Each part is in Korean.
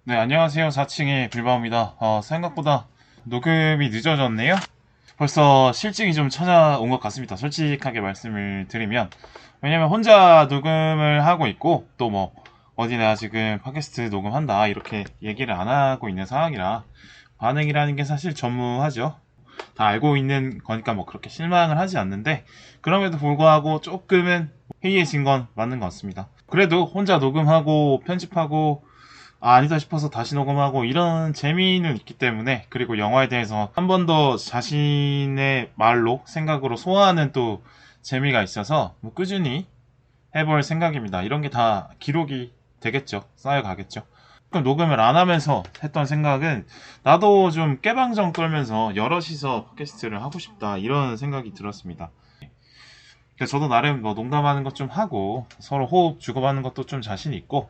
네, 안녕하세요. 4층의 빌바오입니다. 생각보다 녹음이 늦어졌네요. 벌써 실증이 좀 찾아온 것 같습니다. 솔직하게 말씀을 드리면. 왜냐면 혼자 녹음을 하고 있고, 또 뭐, 어디나 지금 팟캐스트 녹음한다, 이렇게 얘기를 안 하고 있는 상황이라, 반응이라는 게 사실 전무하죠. 다 알고 있는 거니까 뭐 그렇게 실망을 하지 않는데, 그럼에도 불구하고 조금은 해이해진 건 맞는 것 같습니다. 그래도 혼자 녹음하고, 편집하고, 아니다 싶어서 다시 녹음하고 이런 재미는 있기 때문에, 그리고 영화에 대해서 한 번 더 자신의 말로 생각으로 소화하는 또 재미가 있어서 뭐 꾸준히 해볼 생각입니다. 이런 게 다 기록이 되겠죠. 쌓여가겠죠. 그럼 녹음을 안 하면서 했던 생각은, 나도 좀 깨방정 떨면서 여럿이서 팟캐스트를 하고 싶다, 이런 생각이 들었습니다. 그래서 저도 나름 뭐 농담하는 것 좀 하고 서로 호흡 주고받는 것도 좀 자신 있고,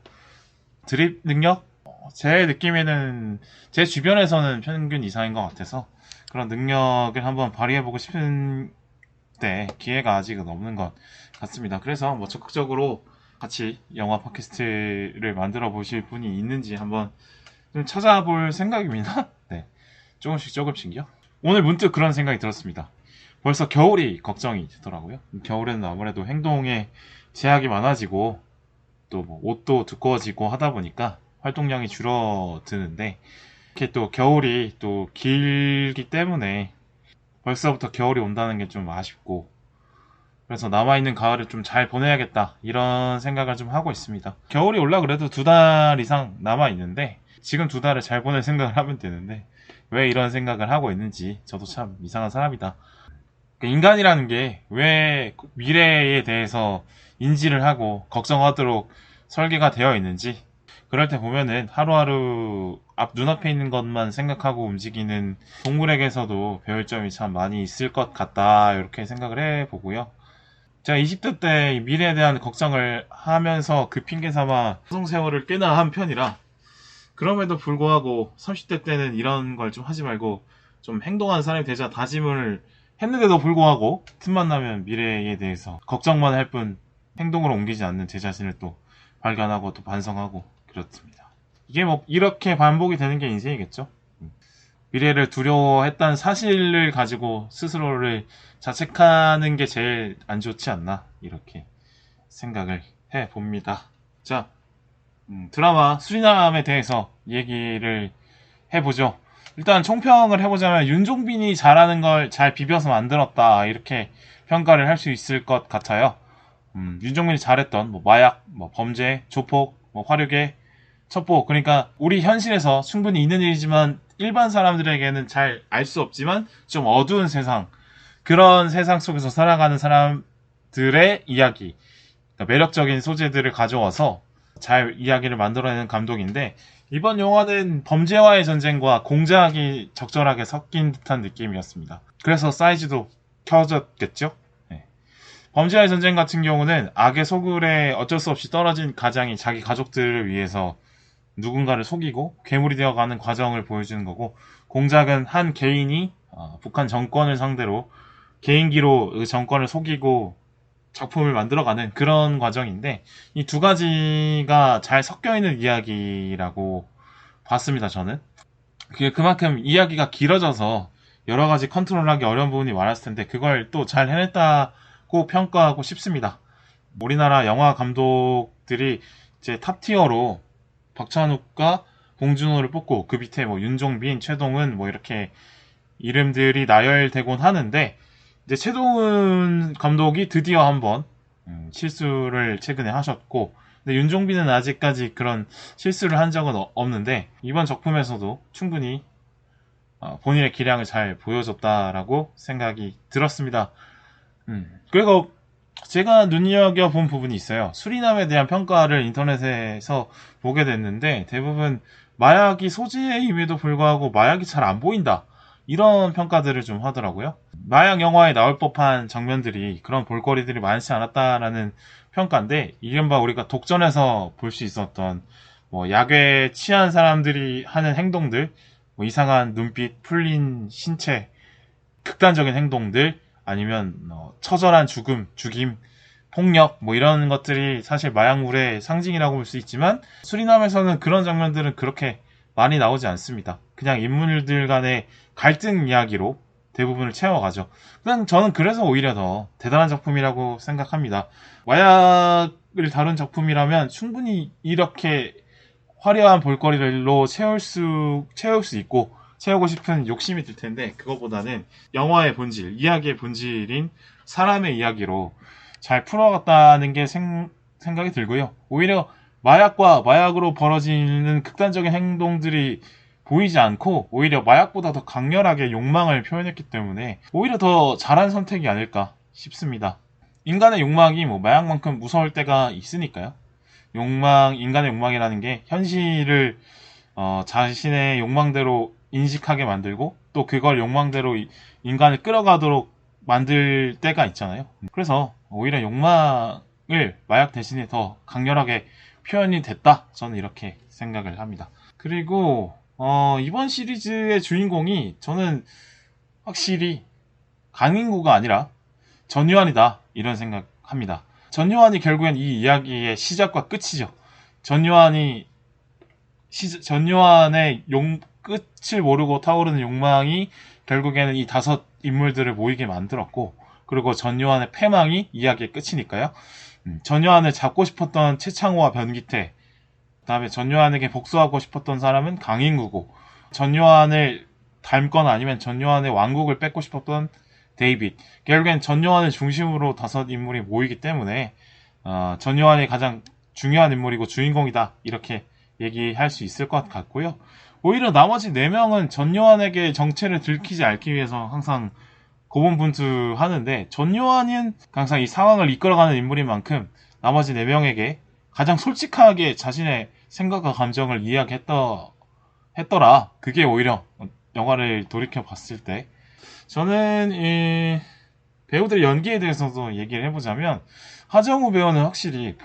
드립 능력? 제 느낌에는 제 주변에서는 평균 이상인 것 같아서 그런 능력을 한번 발휘해보고 싶은데 기회가 아직은 없는 것 같습니다. 그래서 뭐 적극적으로 같이 영화 팟캐스트를 만들어 보실 분이 있는지 한번 좀 찾아볼 생각입니다. 네, 조금씩요. 오늘 문득 그런 생각이 들었습니다. 벌써 겨울이 걱정이 되더라고요. 겨울에는 아무래도 행동에 제약이 많아지고, 또 뭐 옷도 두꺼워지고 하다 보니까 활동량이 줄어드는데, 이렇게 또 겨울이 또 길기 때문에 벌써부터 겨울이 온다는 게 좀 아쉽고, 그래서 남아있는 가을을 좀 잘 보내야겠다, 이런 생각을 좀 하고 있습니다. 겨울이 올라 그래도 2달 이상 남아있는데, 지금 2달을 잘 보낼 생각을 하면 되는데 왜 이런 생각을 하고 있는지 저도 참 이상한 사람이다. 인간이라는 게 왜 미래에 대해서 인지를 하고 걱정하도록 설계가 되어 있는지, 그럴 때 보면은 하루하루 눈앞에 있는 것만 생각하고 움직이는 동물에게서도 배울 점이 참 많이 있을 것 같다, 이렇게 생각을 해보고요. 제가 20대 때 미래에 대한 걱정을 하면서 그 핑계 삼아 소송세월을 꽤나 한 편이라, 그럼에도 불구하고 30대 때는 이런 걸 좀 하지 말고 좀 행동하는 사람이 되자 다짐을 했는데도 불구하고 틈만 나면 미래에 대해서 걱정만 할 뿐 행동으로 옮기지 않는 제 자신을 또 발견하고 또 반성하고 그렇습니다. 이게 뭐 이렇게 반복이 되는 게 인생이겠죠. 미래를 두려워했다는 사실을 가지고 스스로를 자책하는 게 제일 안 좋지 않나, 이렇게 생각을 해봅니다. 자, 드라마 수리남에 대해서 얘기를 해보죠. 일단 총평을 해보자면 윤종빈이 잘하는 걸 잘 비벼서 만들었다, 이렇게 평가를 할 수 있을 것 같아요. 윤종빈이 잘했던 뭐 마약, 뭐 범죄, 조폭, 뭐 화류계, 첩보, 그러니까 우리 현실에서 충분히 있는 일이지만 일반 사람들에게는 잘 알 수 없지만 좀 어두운 세상, 그런 세상 속에서 살아가는 사람들의 이야기, 그러니까 매력적인 소재들을 가져와서 잘 이야기를 만들어내는 감독인데, 이번 영화는 범죄와의 전쟁과 공작이 적절하게 섞인 듯한 느낌이었습니다. 그래서 사이즈도 켜졌겠죠? 네. 범죄와의 전쟁 같은 경우는 악의 소굴에 어쩔 수 없이 떨어진 가장이 자기 가족들을 위해서 누군가를 속이고 괴물이 되어가는 과정을 보여주는 거고, 공작은 한 개인이 북한 정권을 상대로 개인기로 그 정권을 속이고 작품을 만들어가는 그런 과정인데, 이 두 가지가 잘 섞여있는 이야기라고 봤습니다, 저는. 그게 그만큼 이야기가 길어져서 여러 가지 컨트롤하기 어려운 부분이 많았을 텐데 그걸 또 잘 해냈다고 평가하고 싶습니다. 우리나라 영화 감독들이 이제 탑티어로 박찬욱과 봉준호를 뽑고, 그 밑에 뭐 윤종빈, 최동은 뭐 이렇게 이름들이 나열되곤 하는데, 이제 최동은 감독이 드디어 한번 실수를 최근에 하셨고, 근데 윤종빈은 아직까지 그런 실수를 한 적은 없는데 이번 작품에서도 충분히 본인의 기량을 잘 보여줬다라고 생각이 들었습니다. 그리고 제가 눈여겨본 부분이 있어요. 수리남에 대한 평가를 인터넷에서 보게 됐는데 대부분 마약이 소재임에도 불구하고 마약이 잘 안 보인다, 이런 평가들을 좀 하더라고요. 마약 영화에 나올 법한 장면들이, 그런 볼거리들이 많지 않았다라는 평가인데, 이른바 우리가 독전에서 볼 수 있었던 뭐 약에 취한 사람들이 하는 행동들, 뭐 이상한 눈빛, 풀린 신체, 극단적인 행동들, 아니면 처절한 죽임, 폭력, 뭐 이런 것들이 사실 마약물의 상징이라고 볼 수 있지만 수리남에서는 그런 장면들은 그렇게 많이 나오지 않습니다. 그냥 인물들 간의 갈등 이야기로 대부분을 채워가죠. 그냥 저는 그래서 오히려 더 대단한 작품이라고 생각합니다. 마약을 다룬 작품이라면 충분히 이렇게 화려한 볼거리로 채울 수 있고 채우고 싶은 욕심이 들 텐데 그거보다는 영화의 본질, 이야기의 본질인 사람의 이야기로 잘 풀어갔다는 게 생각이 들고요. 오히려 마약과 마약으로 벌어지는 극단적인 행동들이 보이지 않고 오히려 마약보다 더 강렬하게 욕망을 표현했기 때문에 오히려 더 잘한 선택이 아닐까 싶습니다. 인간의 욕망이 뭐 마약만큼 무서울 때가 있으니까요. 인간의 욕망이라는 게 현실을 자신의 욕망대로 인식하게 만들고 또 그걸 욕망대로 인간을 끌어가도록 만들 때가 있잖아요. 그래서 오히려 욕망을 마약 대신에 더 강렬하게 표현이 됐다. 저는 이렇게 생각을 합니다. 그리고 이번 시리즈의 주인공이 저는 확실히 강인구가 아니라 전요한이다. 이런 생각합니다. 전요한이 결국엔 이 이야기의 시작과 끝이죠. 전요한의 끝을 모르고 타오르는 욕망이 결국에는 이 5 인물들을 모이게 만들었고, 그리고 전요한의 패망이 이야기의 끝이니까요. 전요한을 잡고 싶었던 최창호와 변기태, 그 다음에 전요한에게 복수하고 싶었던 사람은 강인구고, 전요한을 닮거나 아니면 전요한의 왕국을 뺏고 싶었던 데이빗. 결국엔 전요한을 중심으로 5 인물이 모이기 때문에 전요한이 가장 중요한 인물이고 주인공이다. 이렇게 얘기할 수 있을 것 같고요. 오히려 나머지 4명은 전요한에게 정체를 들키지 않기 위해서 항상 고군분투하는데 전요한은 항상 이 상황을 이끌어가는 인물인 만큼 나머지 4명에게 가장 솔직하게 자신의 생각과 감정을 이야기했더라. 그게 오히려 영화를 돌이켜 봤을 때 저는 이 배우들의 연기에 대해서도 얘기를 해보자면 하정우 배우는 확실히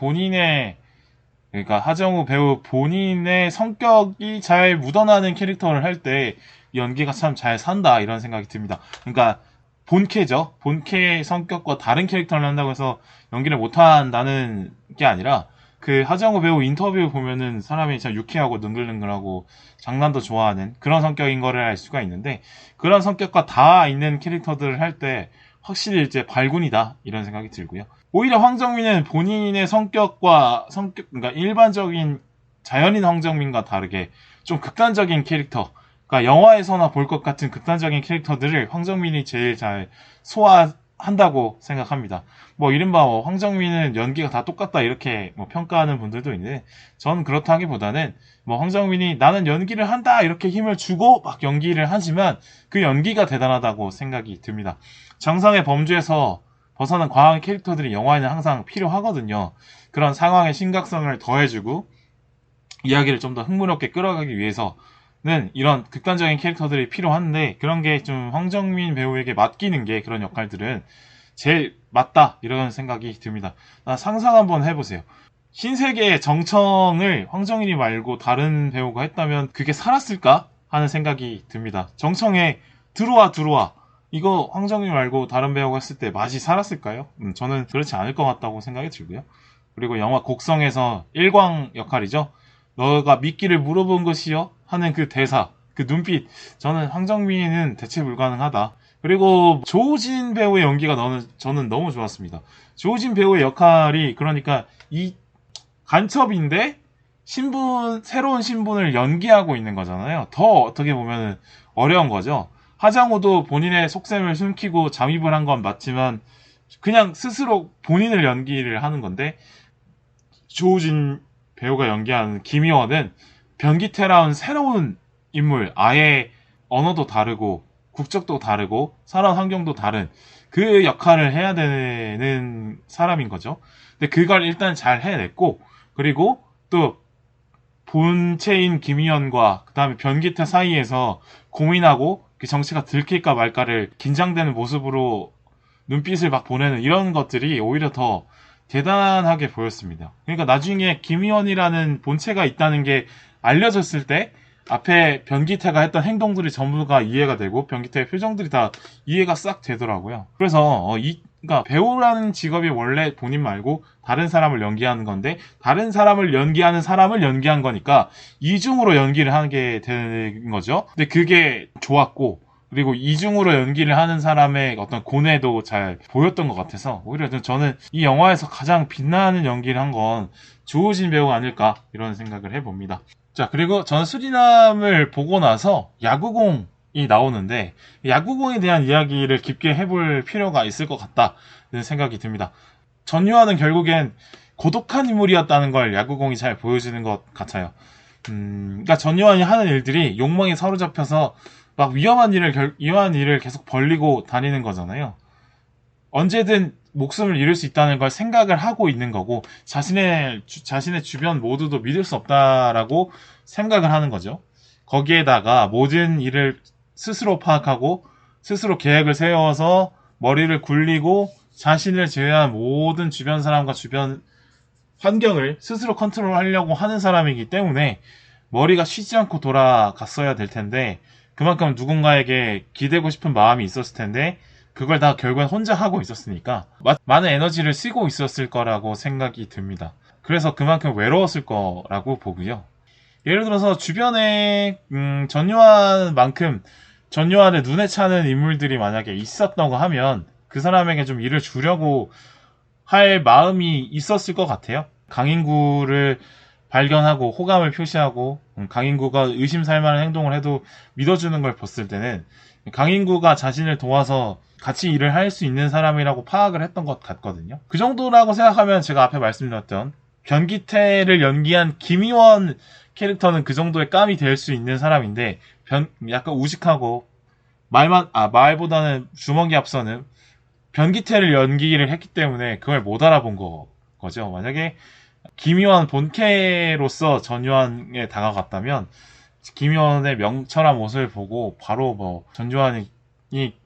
그러니까 하정우 배우 본인의 성격이 잘 묻어나는 캐릭터를 할 때 연기가 참 잘 산다 이런 생각이 듭니다. 그러니까 본캐죠. 본캐 성격과 다른 캐릭터를 한다고 해서 연기를 못한다는 게 아니라 그 하정우 배우 인터뷰 보면은 사람이 참 유쾌하고 능글능글하고 장난도 좋아하는 그런 성격인 거를 알 수가 있는데 그런 성격과 다 있는 캐릭터들을 할 때 확실히 이제 발군이다 이런 생각이 들고요. 오히려 황정민은 본인의 그러니까 일반적인 자연인 황정민과 다르게 좀 극단적인 캐릭터, 그러니까 영화에서나 볼 것 같은 극단적인 캐릭터들을 황정민이 제일 잘 소화한다고 생각합니다. 뭐 이른바 황정민은 연기가 다 똑같다 이렇게 뭐 평가하는 분들도 있는데 저는 그렇다기보다는 뭐 황정민이 나는 연기를 한다 이렇게 힘을 주고 막 연기를 하지만 그 연기가 대단하다고 생각이 듭니다. 정상의 범주에서 벗어난 과한 캐릭터들이 영화에는 항상 필요하거든요. 그런 상황의 심각성을 더해주고 이야기를 좀 더 흥미롭게 끌어가기 위해서는 이런 극단적인 캐릭터들이 필요한데 그런 게 좀 황정민 배우에게 맡기는 게 그런 역할들은 제일 맞다 이런 생각이 듭니다. 상상 한번 해보세요. 신세계의 정청을 황정민이 말고 다른 배우가 했다면 그게 살았을까 하는 생각이 듭니다. 정청에 들어와 이거 황정민 말고 다른 배우가 했을 때 맛이 살았을까요? 저는 그렇지 않을 것 같다고 생각이 들고요. 그리고 영화 곡성에서 일광 역할이죠. 너가 미끼를 물어본 것이요? 하는 그 대사, 그 눈빛. 저는 황정민은 대체 불가능하다. 그리고 조진 배우의 연기가 저는 너무 좋았습니다. 조진 배우의 역할이 그러니까 이 간첩인데 새로운 신분을 연기하고 있는 거잖아요. 더 어떻게 보면 어려운 거죠. 하정우도 본인의 속셈을 숨기고 잠입을 한 건 맞지만 그냥 스스로 본인을 연기를 하는 건데 조우진 배우가 연기하는 김희원은 변기태라는 새로운 인물, 아예 언어도 다르고 국적도 다르고 살아온 환경도 다른 그 역할을 해야 되는 사람인 거죠. 근데 그걸 일단 잘 해냈고 그리고 또 본체인 김희연과 그 다음에 변기태 사이에서 고민하고 그 정체가 들킬까 말까를 긴장되는 모습으로 눈빛을 막 보내는 이런 것들이 오히려 더 대단하게 보였습니다. 그러니까 나중에 김희원이라는 본체가 있다는 게 알려졌을 때 앞에 변기태가 했던 행동들이 전부가 이해가 되고 변기태의 표정들이 다 이해가 싹 되더라고요. 그래서 그러니까 배우라는 직업이 원래 본인 말고 다른 사람을 연기하는 건데 다른 사람을 연기하는 사람을 연기한 거니까 이중으로 연기를 하게 되는 거죠. 근데 그게 좋았고 그리고 이중으로 연기를 하는 사람의 어떤 고뇌도 잘 보였던 것 같아서 오히려 저는 이 영화에서 가장 빛나는 연기를 한 건 조우진 배우가 아닐까 이런 생각을 해봅니다. 자, 그리고 저는 수리남을 보고 나서 야구공이 나오는데 야구공에 대한 이야기를 깊게 해볼 필요가 있을 것 같다는 생각이 듭니다. 전유아는 결국엔 고독한 인물이었다는 걸 야구공이 잘 보여주는 것 같아요. 그러니까 전유한이 하는 일들이 욕망에 사로잡혀서 막 위험한 일을 계속 벌리고 다니는 거잖아요. 언제든 목숨을 잃을 수 있다는 걸 생각을 하고 있는 거고, 자신의 주변 모두도 믿을 수 없다라고 생각을 하는 거죠. 거기에다가 모든 일을 스스로 파악하고, 스스로 계획을 세워서 머리를 굴리고, 자신을 제외한 모든 주변 사람과 주변 환경을 스스로 컨트롤하려고 하는 사람이기 때문에 머리가 쉬지 않고 돌아갔어야 될 텐데 그만큼 누군가에게 기대고 싶은 마음이 있었을 텐데 그걸 다 결국엔 혼자 하고 있었으니까 많은 에너지를 쓰고 있었을 거라고 생각이 듭니다. 그래서 그만큼 외로웠을 거라고 보고요. 예를 들어서 주변에 전요한의 눈에 차는 인물들이 만약에 있었다고 하면 그 사람에게 좀 일을 주려고 할 마음이 있었을 것 같아요. 강인구를 발견하고 호감을 표시하고 강인구가 의심살만한 행동을 해도 믿어주는 걸 봤을 때는 강인구가 자신을 도와서 같이 일을 할 수 있는 사람이라고 파악을 했던 것 같거든요. 그 정도라고 생각하면 제가 앞에 말씀드렸던 변기태를 연기한 김희원 캐릭터는 그 정도의 깜이 될 수 있는 사람인데 약간 우직하고 말보다는 주먹이 앞서는 변기태를 연기를 했기 때문에 그걸 못 알아본 거죠. 만약에 김희원 본캐로서 전유한에 다가갔다면 김희원의 명철한 모습을 보고 바로 전유한이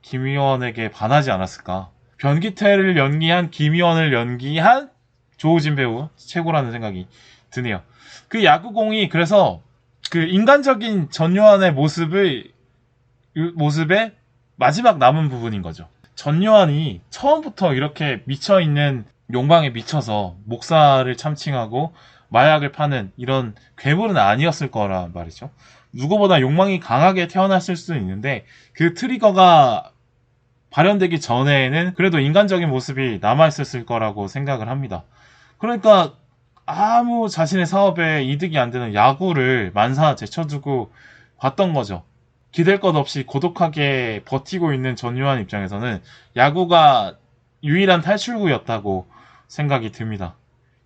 김희원에게 반하지 않았을까. 변기태를 연기한 김희원을 연기한 조우진 배우 최고라는 생각이 드네요. 그 야구공이 그래서 그 인간적인 전유한의 모습의 마지막 남은 부분인 거죠. 전요한이 처음부터 이렇게 미쳐있는 욕망에 미쳐서 목사를 참칭하고 마약을 파는 이런 괴물은 아니었을 거란 말이죠. 누구보다 욕망이 강하게 태어났을 수도 있는데 그 트리거가 발현되기 전에는 그래도 인간적인 모습이 남아있었을 거라고 생각을 합니다. 그러니까 아무 자신의 사업에 이득이 안 되는 야구를 만사 제쳐두고 봤던 거죠. 기댈 것 없이 고독하게 버티고 있는 전유한 입장에서는 야구가 유일한 탈출구였다고 생각이 듭니다.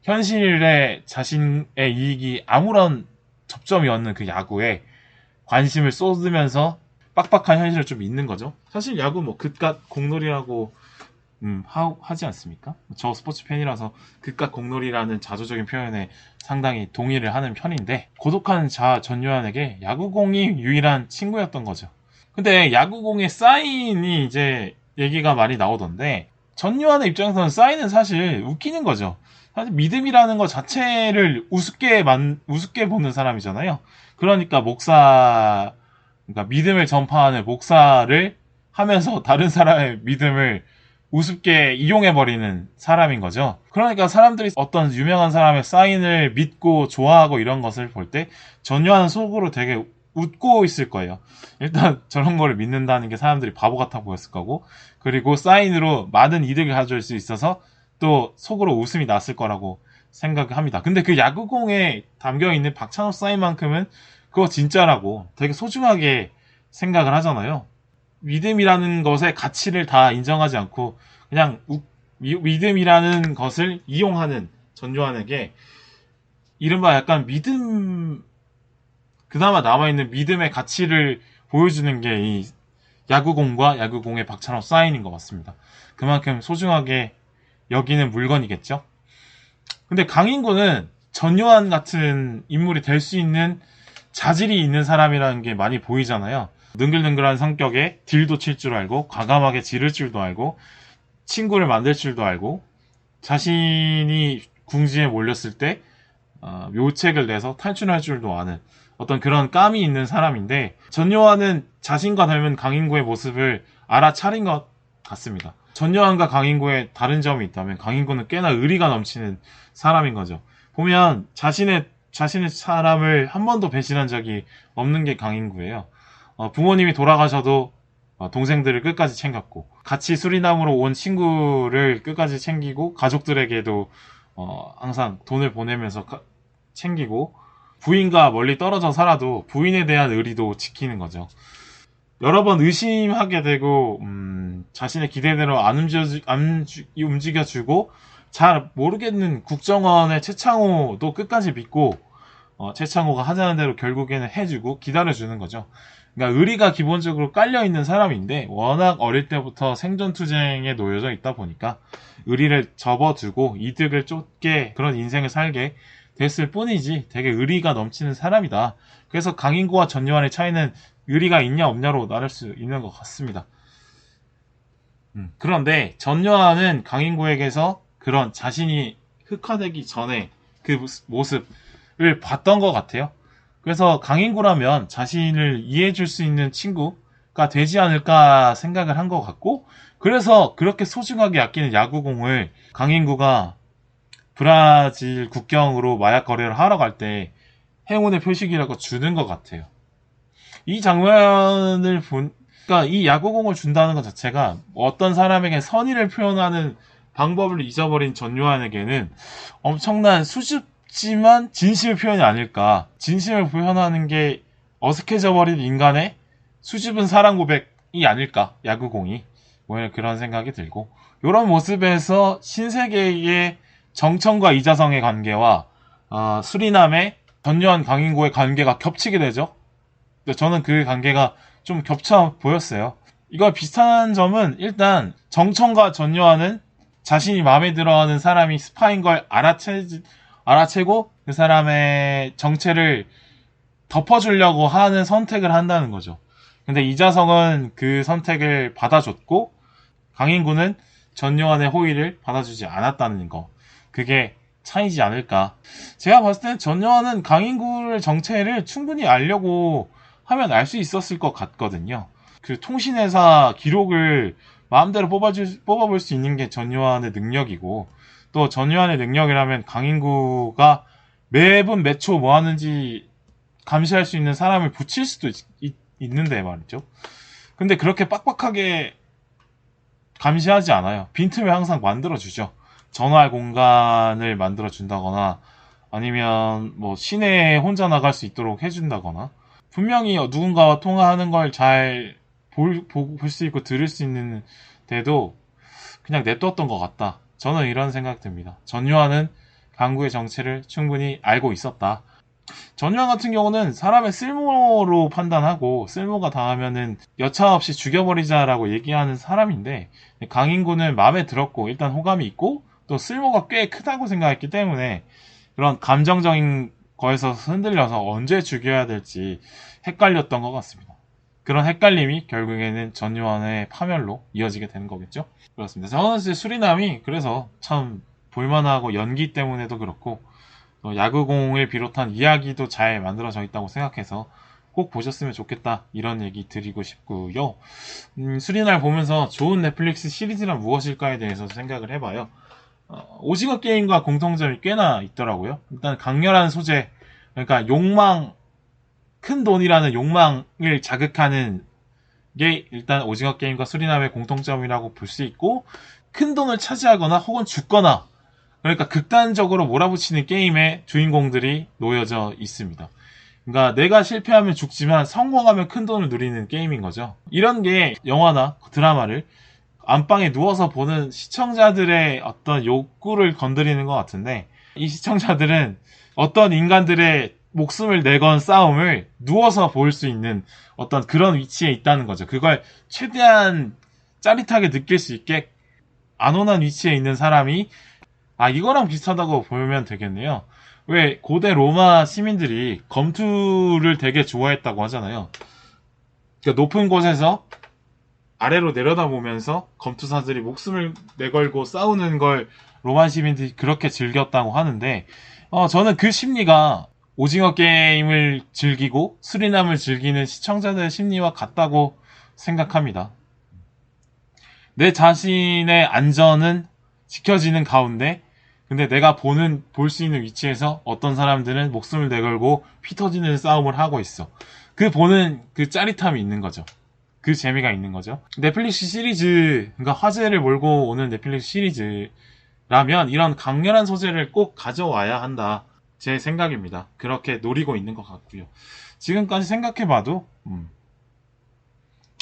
현실에 자신의 이익이 아무런 접점이 없는 그 야구에 관심을 쏟으면서 빡빡한 현실을 좀 있는 거죠. 사실 야구 그깟 공놀이라고 하지 않습니까? 저 스포츠 팬이라서 그깟 공놀이라는 자조적인 표현에 상당히 동의를 하는 편인데 고독한 전유한에게 야구공이 유일한 친구였던 거죠. 근데 야구공의 사인이 이제 얘기가 많이 나오던데 전유한의 입장에서는 사인은 사실 웃기는 거죠. 사실 믿음이라는 것 자체를 우습게 보는 사람이잖아요. 그러니까 그러니까 믿음을 전파하는 목사를 하면서 다른 사람의 믿음을 우습게 이용해버리는 사람인 거죠. 그러니까 사람들이 어떤 유명한 사람의 사인을 믿고 좋아하고 이런 것을 볼 때 전유한 속으로 되게 웃고 있을 거예요. 일단 저런 거를 믿는다는 게 사람들이 바보 같아 보였을 거고 그리고 사인으로 많은 이득을 가져올 수 있어서 또 속으로 웃음이 났을 거라고 생각을 합니다. 근데 그 야구공에 담겨있는 박찬호 사인만큼은 그거 진짜라고 되게 소중하게 생각을 하잖아요. 믿음이라는 것의 가치를 다 인정하지 않고 그냥 믿음이라는 것을 이용하는 전유한에게 이른바 약간 그나마 남아있는 믿음의 가치를 보여주는 게 이 야구공과 야구공의 박찬호 사인인 것 같습니다. 그만큼 소중하게 여기는 물건이겠죠. 근데 강인구는 전유한 같은 인물이 될 수 있는 자질이 있는 사람이라는 게 많이 보이잖아요. 능글능글한 성격에 딜도 칠 줄 알고 과감하게 지를 줄도 알고 친구를 만들 줄도 알고 자신이 궁지에 몰렸을 때 묘책을 내서 탈출할 줄도 아는 어떤 그런 깜이 있는 사람인데, 전요한은 자신과 닮은 강인구의 모습을 알아차린 것 같습니다. 전요한과 강인구의 다른 점이 있다면 강인구는 꽤나 의리가 넘치는 사람인 거죠. 보면 자신의 사람을 한 번도 배신한 적이 없는 게 강인구예요. 부모님이 돌아가셔도 동생들을 끝까지 챙겼고, 같이 수리남으로 온 친구를 끝까지 챙기고, 가족들에게도 항상 돈을 보내면서 챙기고, 부인과 멀리 떨어져 살아도 부인에 대한 의리도 지키는 거죠. 여러 번 의심하게 되고 자신의 기대대로 안 움직여주고 잘 모르겠는 국정원의 최창호도 끝까지 믿고, 최창호가 하자는 대로 결국에는 해주고 기다려주는 거죠. 그러니까 의리가 기본적으로 깔려있는 사람인데, 워낙 어릴 때부터 생존투쟁에 놓여져 있다 보니까 의리를 접어두고 이득을 쫓게, 그런 인생을 살게 됐을 뿐이지 되게 의리가 넘치는 사람이다. 그래서 강인구와 전요한의 차이는 의리가 있냐 없냐로 나눌 수 있는 것 같습니다. 그런데 전요한은 강인구에게서 그런 자신이 흑화되기 전에 그 모습을 봤던 것 같아요. 그래서 강인구라면 자신을 이해해줄 수 있는 친구가 되지 않을까 생각을 한 것 같고, 그래서 그렇게 소중하게 아끼는 야구공을 강인구가 브라질 국경으로 마약 거래를 하러 갈 때 행운의 표식이라고 주는 것 같아요. 이 장면을 그러니까 이 야구공을 준다는 것 자체가 어떤 사람에게 선의를 표현하는 방법을 잊어버린 전요한에게는 엄청난 수줍지만 진심의 표현이 아닐까. 진심을 표현하는 게 어색해져 버린 인간의 수줍은 사랑 고백이 아닐까, 야구공이. 뭐 그런 생각이 들고, 이런 모습에서 신세계의 정청과 이자성의 관계와 수리남의 전요한 강인구의 관계가 겹치게 되죠. 저는 그 관계가 좀 겹쳐 보였어요. 이거 비슷한 점은, 일단 정청과 전요한은 자신이 마음에 들어하는 사람이 스파인 걸 알아채고 그 사람의 정체를 덮어주려고 하는 선택을 한다는 거죠. 근데 이자성은 그 선택을 받아줬고, 강인구는 전요한의 호의를 받아주지 않았다는 거. 그게 차이지 않을까. 제가 봤을 때는 전요한은 강인구의 정체를 충분히 알려고 하면 알 수 있었을 것 같거든요. 그 통신회사 기록을 마음대로 뽑아볼 수 있는 게 전요한의 능력이고, 또 전요한의 능력이라면 강인구가 매분 매초 뭐 하는지 감시할 수 있는 사람을 붙일 수도 있는데 말이죠. 근데 그렇게 빡빡하게 감시하지 않아요. 빈틈을 항상 만들어주죠. 전화할 공간을 만들어준다거나, 아니면 뭐 시내에 혼자 나갈 수 있도록 해준다거나, 분명히 누군가와 통화하는 걸 잘 볼 수 있고 들을 수 있는 데도 그냥 냅뒀던 것 같다. 저는 이런 생각 듭니다. 전요한은 강구의 정체를 충분히 알고 있었다. 전요한 같은 경우는 사람의 쓸모로 판단하고, 쓸모가 당하면은 여차없이 죽여버리자라고 얘기하는 사람인데, 강인구는 마음에 들었고 일단 호감이 있고 또 쓸모가 꽤 크다고 생각했기 때문에 그런 감정적인 거에서 흔들려서 언제 죽여야 될지 헷갈렸던 것 같습니다. 그런 헷갈림이 결국에는 전요한의 파멸로 이어지게 되는 거겠죠. 그렇습니다. 저는 수리남이 그래서 참 볼만하고, 연기 때문에도 그렇고 야구공을 비롯한 이야기도 잘 만들어져 있다고 생각해서 꼭 보셨으면 좋겠다, 이런 얘기 드리고 싶고요. 수리날 보면서 좋은 넷플릭스 시리즈란 무엇일까에 대해서 생각을 해봐요. 오징어 게임과 공통점이 꽤나 있더라고요. 일단 강렬한 소재, 그러니까 욕망, 큰 돈이라는 욕망을 자극하는 게 일단 오징어 게임과 수리남의 공통점이라고 볼 수 있고, 큰 돈을 차지하거나 혹은 죽거나, 그러니까 극단적으로 몰아붙이는 게임에 주인공들이 놓여져 있습니다. 그러니까 내가 실패하면 죽지만 성공하면 큰 돈을 누리는 게임인 거죠. 이런 게 영화나 드라마를 안방에 누워서 보는 시청자들의 어떤 욕구를 건드리는 것 같은데, 이 시청자들은 어떤 인간들의 목숨을 내건 싸움을 누워서 볼 수 있는 어떤 그런 위치에 있다는 거죠. 그걸 최대한 짜릿하게 느낄 수 있게 안온한 위치에 있는 사람이, 이거랑 비슷하다고 보면 되겠네요. 왜 고대 로마 시민들이 검투를 되게 좋아했다고 하잖아요. 그러니까 높은 곳에서 아래로 내려다보면서 검투사들이 목숨을 내걸고 싸우는 걸 로만 시민들이 그렇게 즐겼다고 하는데, 저는 그 심리가 오징어 게임을 즐기고 수리남을 즐기는 시청자들의 심리와 같다고 생각합니다. 내 자신의 안전은 지켜지는 가운데, 근데 내가 볼 수 있는 위치에서 어떤 사람들은 목숨을 내걸고 피 터지는 싸움을 하고 있어. 그 보는 그 짜릿함이 있는 거죠. 그 재미가 있는 거죠. 넷플릭스 시리즈, 그러니까 화제를 몰고 오는 넷플릭스 시리즈라면 이런 강렬한 소재를 꼭 가져와야 한다. 제 생각입니다. 그렇게 노리고 있는 것 같고요. 지금까지 생각해봐도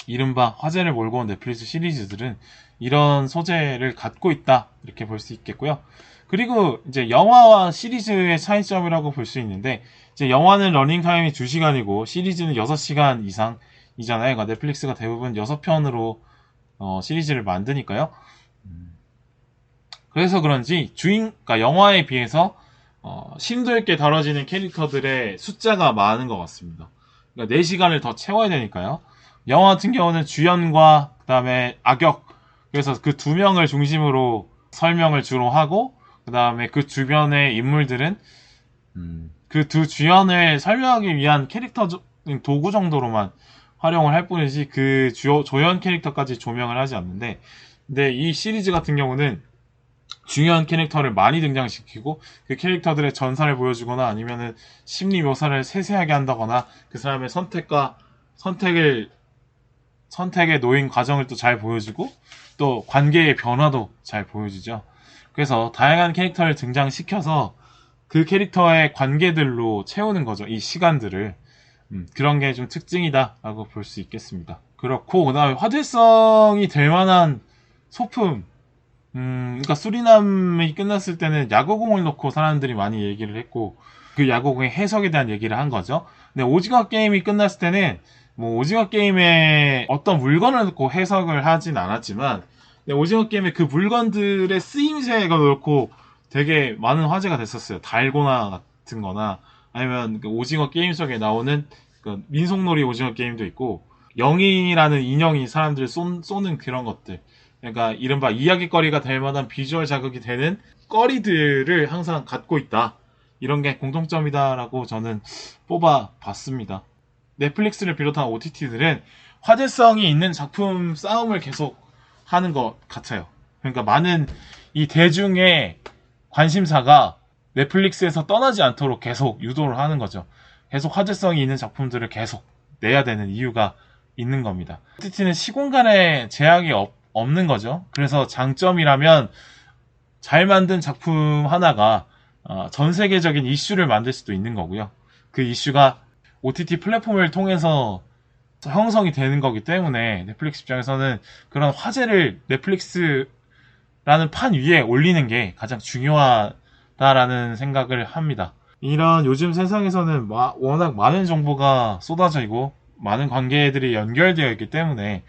이른바 화제를 몰고 온 넷플릭스 시리즈들은 이런 소재를 갖고 있다, 이렇게 볼 수 있겠고요. 그리고 이제 영화와 시리즈의 차이점이라고 볼 수 있는데, 이제 영화는 러닝타임이 2시간이고 시리즈는 6시간 이상이잖아요. 그러니까 넷플릭스가 대부분 6편으로 시리즈를 만드니까요. 그래서 그런지 그러니까 영화에 비해서 심도 있게 다뤄지는 캐릭터들의 숫자가 많은 것 같습니다. 그러니까 4시간을 더 채워야 되니까요. 영화 같은 경우는 주연과 그 다음에 악역, 그래서 그 2명을 중심으로 설명을 주로 하고, 그 다음에 그 주변의 인물들은 그 두 주연을 설명하기 위한 캐릭터적인 도구 정도로만 활용을 할 뿐이지 그 조연 캐릭터까지 조명을 하지 않는데, 근데 이 시리즈 같은 경우는 중요한 캐릭터를 많이 등장시키고 그 캐릭터들의 전사를 보여주거나 아니면은 심리 묘사를 세세하게 한다거나 그 사람의 선택에 놓인 과정을 또 잘 보여주고 또 관계의 변화도 잘 보여주죠. 그래서 다양한 캐릭터를 등장시켜서 그 캐릭터의 관계들로 채우는 거죠. 이 시간들을. 그런 게 좀 특징이다라고 볼 수 있겠습니다. 그렇고 그다음에 화제성이 될 만한 소품, 그러니까 수리남이 끝났을 때는 야구공을 놓고 사람들이 많이 얘기를 했고 그 야구공의 해석에 대한 얘기를 한 거죠. 근데 오징어 게임이 끝났을 때는 뭐 오징어 게임에 어떤 물건을 놓고 해석을 하진 않았지만, 근데 오징어 게임의 그 물건들의 쓰임새가 놓고 되게 많은 화제가 됐었어요. 달고나 같은 거나 아니면 그 오징어 게임 속에 나오는 그 민속놀이 오징어 게임도 있고, 영이라는 인형이 사람들을 쏘는 그런 것들. 그러니까 이른바 이야기거리가 될 만한 비주얼 자극이 되는 거리들을 항상 갖고 있다. 이런 게 공통점이다라고 저는 뽑아봤습니다. 넷플릭스를 비롯한 OTT들은 화제성이 있는 작품 싸움을 계속 하는 것 같아요. 그러니까 많은 이 대중의 관심사가 넷플릭스에서 떠나지 않도록 계속 유도를 하는 거죠. 계속 화제성이 있는 작품들을 계속 내야 되는 이유가 있는 겁니다. OTT는 시공간에 제약이 없는 거죠. 그래서 장점이라면 잘 만든 작품 하나가 전 세계적인 이슈를 만들 수도 있는 거고요. 그 이슈가 OTT 플랫폼을 통해서 형성이 되는 거기 때문에 넷플릭스 입장에서는 그런 화제를 넷플릭스라는 판 위에 올리는 게 가장 중요하다라는 생각을 합니다. 이런 요즘 세상에서는 워낙 많은 정보가 쏟아져 있고 많은 관계들이 연결되어 있기 때문에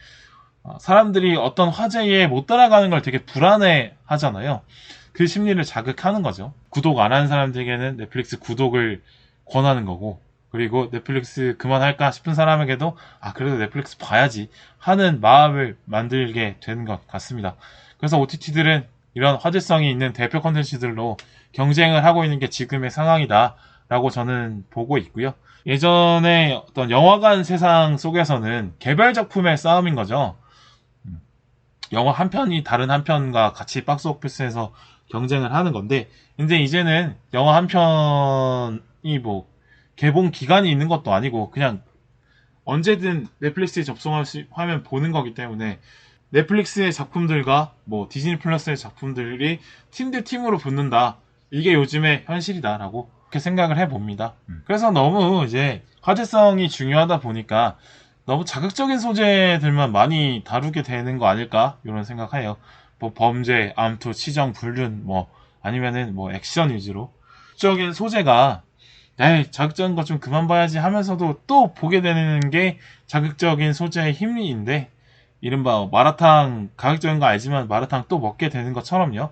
사람들이 어떤 화제에 못 따라가는 걸 되게 불안해 하잖아요. 그 심리를 자극하는 거죠. 구독 안 하는 사람들에게는 넷플릭스 구독을 권하는 거고, 그리고 넷플릭스 그만할까 싶은 사람에게도 그래도 넷플릭스 봐야지 하는 마음을 만들게 되는 것 같습니다. 그래서 OTT들은 이런 화제성이 있는 대표 콘텐츠들로 경쟁을 하고 있는 게 지금의 상황이다 라고 저는 보고 있고요. 예전에 어떤 영화관 세상 속에서는 개별 작품의 싸움인 거죠. 영화 한 편이 다른 한 편과 같이 박스오피스에서 경쟁을 하는 건데, 근데 이제는 영화 한 편이 뭐 개봉 기간이 있는 것도 아니고 그냥 언제든 넷플릭스에 접속하면 보는 거기 때문에 넷플릭스의 작품들과 뭐 디즈니 플러스의 작품들이 팀 대 팀으로 붙는다. 이게 요즘의 현실이다라고 그렇게 생각을 해봅니다. 그래서 너무 이제 화제성이 중요하다 보니까 너무 자극적인 소재들만 많이 다루게 되는 거 아닐까 이런 생각해요. 뭐 범죄, 암투, 치정, 불륜, 뭐 아니면은 뭐 액션 위주로 적인 소재가 자극적인 거 좀 그만 봐야지 하면서도 또 보게 되는 게 자극적인 소재의 힘리인데, 이른바 마라탕, 가격적인 거 알지만 마라탕 또 먹게 되는 것처럼요.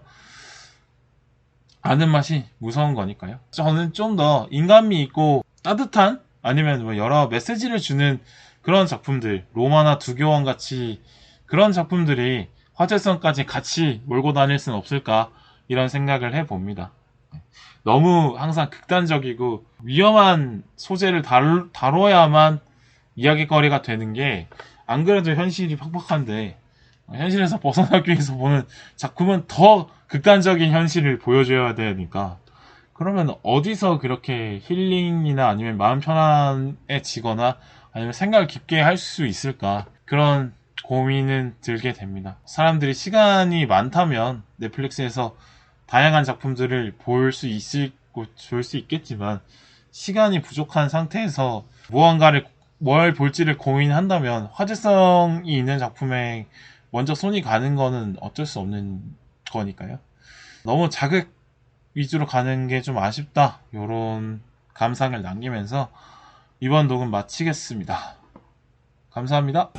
아는 맛이 무서운 거니까요. 저는 좀 더 인간미 있고 따뜻한, 아니면 뭐 여러 메시지를 주는 그런 작품들, 로마나 두교원 같이 그런 작품들이 화제성까지 같이 몰고 다닐 수는 없을까 이런 생각을 해봅니다. 너무 항상 극단적이고 위험한 소재를 다뤄야만 이야기거리가 되는 게 안 그래도 현실이 팍팍한데 현실에서 벗어나기 위해서 보는 작품은 더 극단적인 현실을 보여줘야 되니까 그러면 어디서 그렇게 힐링이나 아니면 마음 편안해지거나 아니면 생각을 깊게 할 수 있을까 그런 고민은 들게 됩니다. 사람들이 시간이 많다면 넷플릭스에서 다양한 작품들을 볼 수 있고 볼 수 있겠지만 시간이 부족한 상태에서 무언가를 뭘 볼지를 고민한다면 화제성이 있는 작품에 먼저 손이 가는 거는 어쩔 수 없는 거니까요. 너무 자극 위주로 가는 게 좀 아쉽다. 요런 감상을 남기면서 이번 녹음 마치겠습니다. 감사합니다.